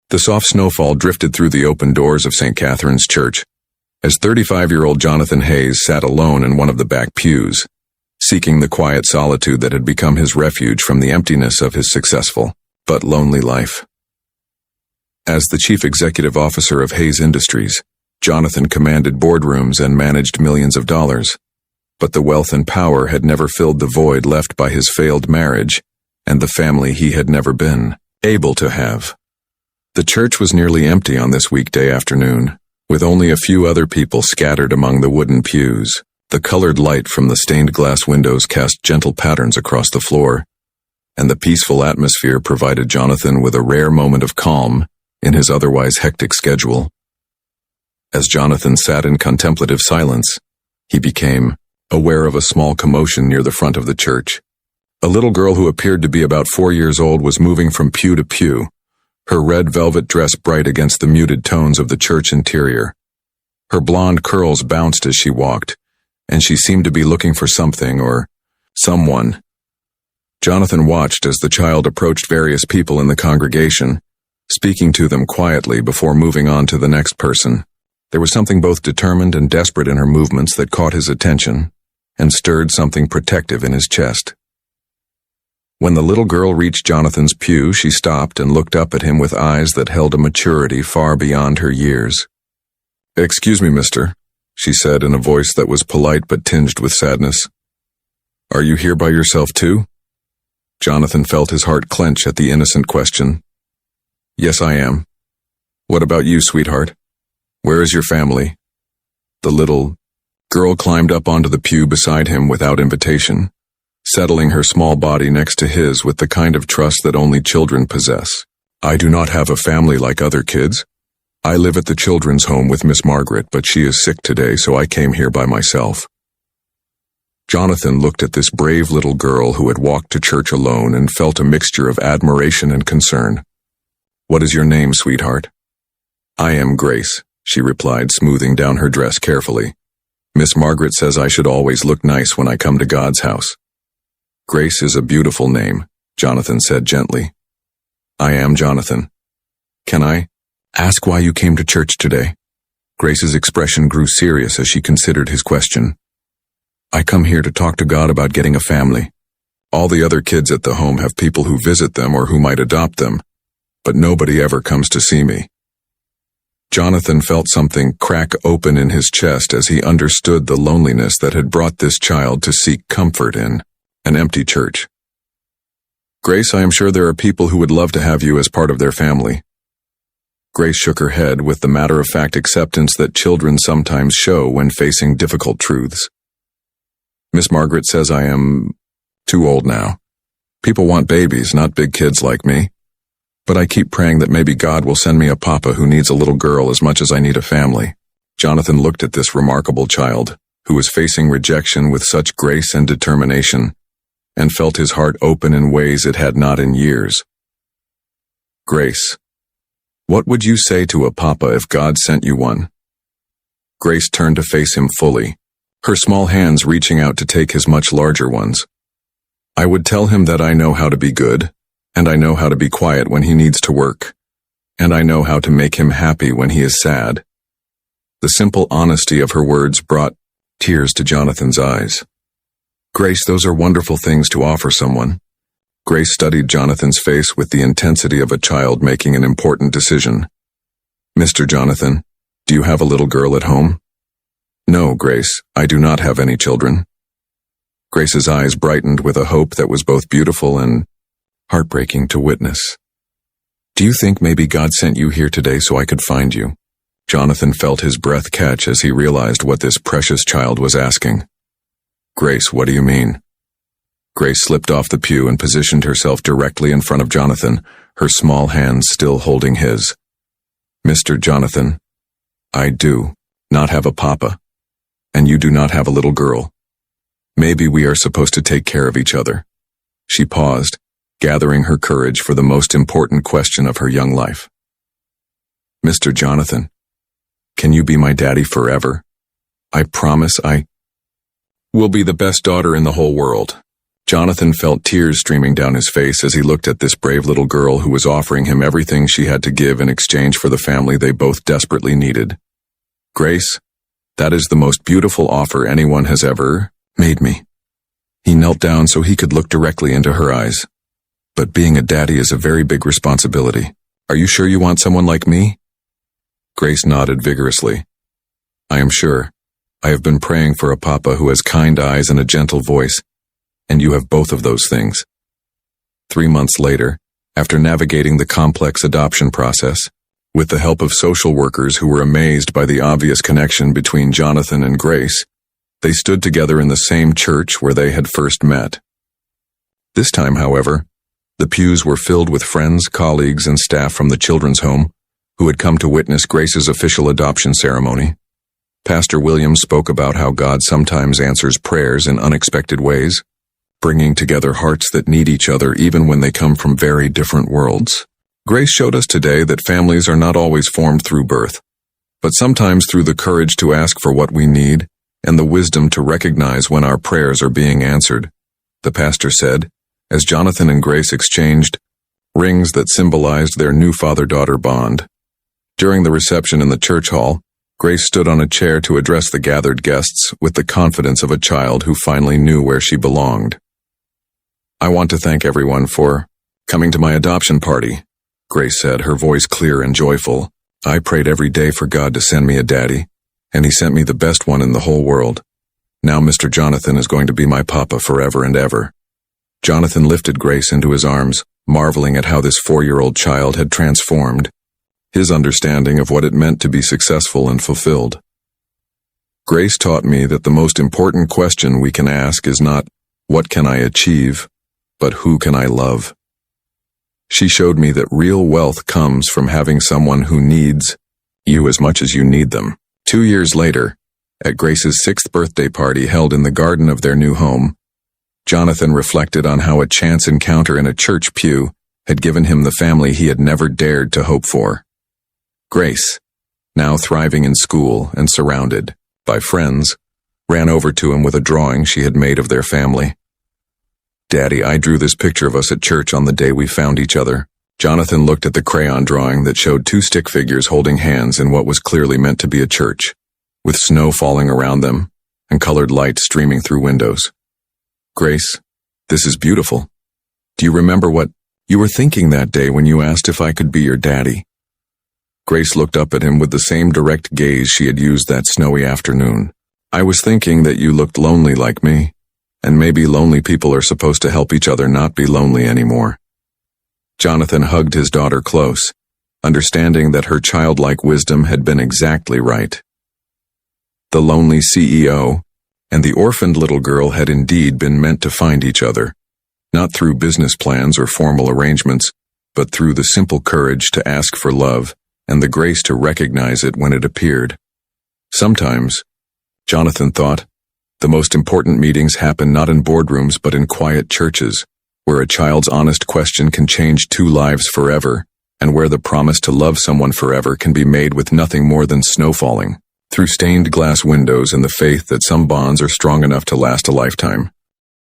The soft snowfall drifted through the open doors of St. Catherine's Church, as 35-year-old Jonathan Hayes sat alone in one of the back pews, seeking the quiet solitude that had become his refuge from the emptiness of his successful, but lonely life. As the chief executive officer of Hayes Industries, Jonathan commanded boardrooms and managed millions of dollars, but the wealth and power had never filled the void left by his failed marriage and the family he had never been able to have. The church was nearly empty on this weekday afternoon, with only a few other people scattered among the wooden pews. The colored light from the stained glass windows cast gentle patterns across the floor, and the peaceful atmosphere provided Jonathan with a rare moment of calm in his otherwise hectic schedule. As Jonathan sat in contemplative silence, he became aware of a small commotion near the front of the church. A little girl who appeared to be about 4 years old was moving from pew to pew, her red velvet dress bright against the muted tones of the church interior. Her blonde curls bounced as she walked, and she seemed to be looking for something or someone. Jonathan watched as the child approached various people in the congregation, speaking to them quietly before moving on to the next person. There was something both determined and desperate in her movements that caught his attention and stirred something protective in his chest. When the little girl reached Jonathan's pew, she stopped and looked up at him with eyes that held a maturity far beyond her years. "Excuse me, mister," she said in a voice that was polite but tinged with sadness. "Are you here by yourself too?" Jonathan felt his heart clench at the innocent question. "Yes, I am. What about you, sweetheart? Where is your family?" The little girl climbed up onto the pew beside him without invitation, settling her small body next to his with the kind of trust that only children possess. "I do not have a family like other kids. I live at the children's home with Miss Margaret, but she is sick today, so I came here by myself." Jonathan looked at this brave little girl who had walked to church alone and felt a mixture of admiration and concern. "What is your name, sweetheart?" "I am Grace," she replied, smoothing down her dress carefully. "Miss Margaret says I should always look nice when I come to God's house." "Grace is a beautiful name," Jonathan said gently. "I am Jonathan. Can I ask why you came to church today?" Grace's expression grew serious as she considered his question. "I come here to talk to God about getting a family. All the other kids at the home have people who visit them or who might adopt them, but nobody ever comes to see me." Jonathan felt something crack open in his chest as he understood the loneliness that had brought this child to seek comfort in an empty church. "Grace, I am sure there are people who would love to have you as part of their family." Grace shook her head with the matter-of-fact acceptance that children sometimes show when facing difficult truths. "Miss Margaret says I am too old now. People want babies, not big kids like me. But I keep praying that maybe God will send me a papa who needs a little girl as much as I need a family." Jonathan looked at this remarkable child, who was facing rejection with such grace and determination, and felt his heart open in ways it had not in years. "Grace, what would you say to a papa if God sent you one?" Grace turned to face him fully, her small hands reaching out to take his much larger ones. "I would tell him that I know how to be good, and I know how to be quiet when he needs to work, and I know how to make him happy when he is sad." The simple honesty of her words brought tears to Jonathan's eyes. "Grace, those are wonderful things to offer someone." Grace studied Jonathan's face with the intensity of a child making an important decision. "Mr. Jonathan, do you have a little girl at home?" "No, Grace, I do not have any children." Grace's eyes brightened with a hope that was both beautiful and heartbreaking to witness. "Do you think maybe God sent you here today so I could find you?" Jonathan felt his breath catch as he realized what this precious child was asking. "Grace, what do you mean?" Grace slipped off the pew and positioned herself directly in front of Jonathan, her small hands still holding his. "Mr. Jonathan, I do not have a papa, and you do not have a little girl. Maybe we are supposed to take care of each other." She paused, gathering her courage for the most important question of her young life. "Mr. Jonathan, can you be my daddy forever? I promise I will be the best daughter in the whole world." Jonathan felt tears streaming down his face as he looked at this brave little girl who was offering him everything she had to give in exchange for the family they both desperately needed. "Grace, that is the most beautiful offer anyone has ever made me." He knelt down so he could look directly into her eyes. "But being a daddy is a very big responsibility. Are you sure you want someone like me?" Grace nodded vigorously. "I am sure. I have been praying for a papa who has kind eyes and a gentle voice, and you have both of those things." 3 months later, after navigating the complex adoption process, with the help of social workers who were amazed by the obvious connection between Jonathan and Grace, they stood together in the same church where they had first met. This time, however, the pews were filled with friends, colleagues, and staff from the children's home who had come to witness Grace's official adoption ceremony. Pastor Williams spoke about how God sometimes answers prayers in unexpected ways, bringing together hearts that need each other even when they come from very different worlds. Grace showed us today that families are not always formed through birth, but sometimes through the courage to ask for what we need and the wisdom to recognize when our prayers are being answered, the pastor said, as Jonathan and Grace exchanged rings that symbolized their new father-daughter bond. During the reception in the church hall, Grace stood on a chair to address the gathered guests with the confidence of a child who finally knew where she belonged. "I want to thank everyone for coming to my adoption party," Grace said, her voice clear and joyful. "I prayed every day for God to send me a daddy, and he sent me the best one in the whole world. Now Mr. Jonathan is going to be my papa forever and ever." Jonathan lifted Grace into his arms, marveling at how this 4-year-old child had transformed, his understanding of what it meant to be successful and fulfilled. "Grace taught me that the most important question we can ask is not, 'What can I achieve?' but 'Who can I love?' She showed me that real wealth comes from having someone who needs you as much as you need them." 2 years later, at Grace's 6th birthday party held in the garden of their new home, Jonathan reflected on how a chance encounter in a church pew had given him the family he had never dared to hope for. Grace, now thriving in school and surrounded by friends, ran over to him with a drawing she had made of their family. "Daddy, I drew this picture of us at church on the day we found each other." Jonathan looked at the crayon drawing that showed 2 stick figures holding hands in what was clearly meant to be a church, with snow falling around them and colored light streaming through windows. "Grace, this is beautiful. Do you remember what you were thinking that day when you asked if I could be your daddy?" Grace looked up at him with the same direct gaze she had used that snowy afternoon. "I was thinking that you looked lonely like me, and maybe lonely people are supposed to help each other not be lonely anymore." Jonathan hugged his daughter close, understanding that her childlike wisdom had been exactly right. The lonely CEO and the orphaned little girl had indeed been meant to find each other, not through business plans or formal arrangements, but through the simple courage to ask for love and the grace to recognize it when it appeared. Sometimes, Jonathan thought, the most important meetings happen not in boardrooms but in quiet churches, where a child's honest question can change 2 lives forever, and where the promise to love someone forever can be made with nothing more than snow falling, through stained glass windows and the faith that some bonds are strong enough to last a lifetime.